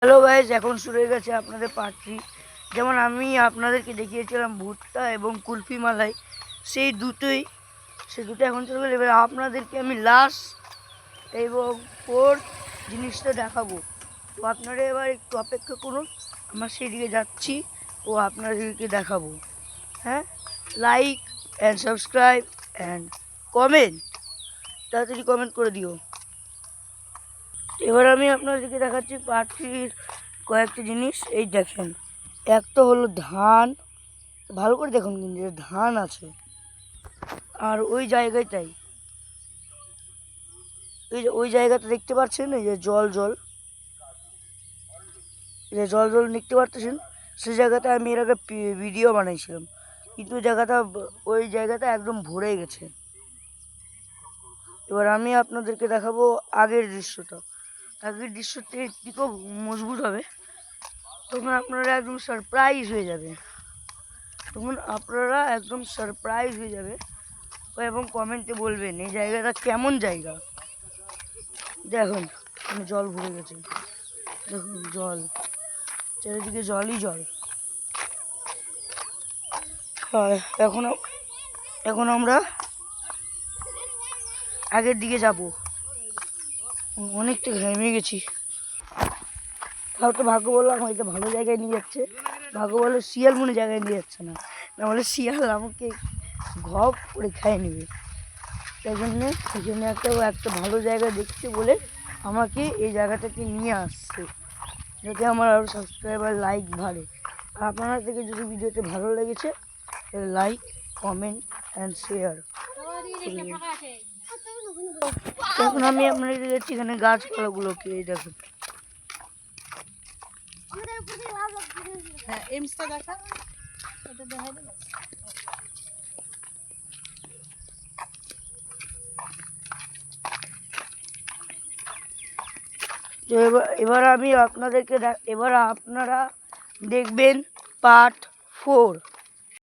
Hello guys, এখন শুরু হয়ে গেছে আপনাদের পার্ট 3। যেমন আমি আপনাদেরকে দেখিয়েছিলাম ভুট্টা এবং কুলফি মালাই, সেই দুটোই এখন চলে গেলে। এবার আপনাদেরকে আমি লাস্ট এবং ফোর্থ জিনিসটা দেখাবো। তো আপনারা এবার একটু অপেক্ষা করুন, আমরা সেদিকে যাচ্ছি ও আপনাদেরকে দেখাবো। হ্যাঁ, like and subscribe and comment, তাড়াতাড়ি কমেন্ট করে দিও। এবার আমি আপনাদেরকে দেখাচ্ছি পার্ট 3-র কয়েকটা জিনিস। এই দেখেন, এক তো হলো ধান, ভালো করে দেখুন কিন্তু ধান আছে। আর ওই জায়গাটাই, এই যে ওই জায়গাটা দেখতে পাচ্ছেন, এই যে জল জল, এই যে জল জল দেখতে পাচ্ছেন, সেই জায়গাটা আমি এর আগে ভিডিও বানাইছিলাম, কিন্তু ওই জায়গাটা একদম ভরে গেছে। এবার আমি আপনাদেরকে দেখাবো আগের দৃশ্যটা। আগের দৃশ্যটা একটু মজবুত হবে, তখন আপনারা একদম সারপ্রাইজ হয়ে যাবে। এবং কমেন্টে বলবেন এই জায়গাটা কেমন জায়গা। দেখুন, জল ভরে গেছে, দেখুন জল, চারিদিকে জলই জল। আর এখন আমরা আগের দিকে যাব। অনেকটা ঘেমে গেছি, তাও তো ভাগ্য বললাম হয়তো ভালো জায়গায় নিয়ে যাচ্ছে। ভাগ্য বলে শিয়াল মনে জায়গায় নিয়ে যাচ্ছে না, না বলে শিয়াল আমাকে ঘপ করে খাইয়ে নেবে। তাই জন্য একটা ভালো জায়গা দেখছে বলে আমাকে এই জায়গাটাকে নিয়ে আসছে, যাতে আমার আরও সাবস্ক্রাইবার লাইক বাড়ে। আর আপনারা থেকে যদি ভিডিওটি ভালো লেগেছে, লাইক কমেন্ট অ্যান্ড শেয়ার। এখন আমি আপনাদের দেখছি এখানে গাছপালাগুলোকে, এই দেখুন। এবার আপনারা দেখবেন পার্ট 4।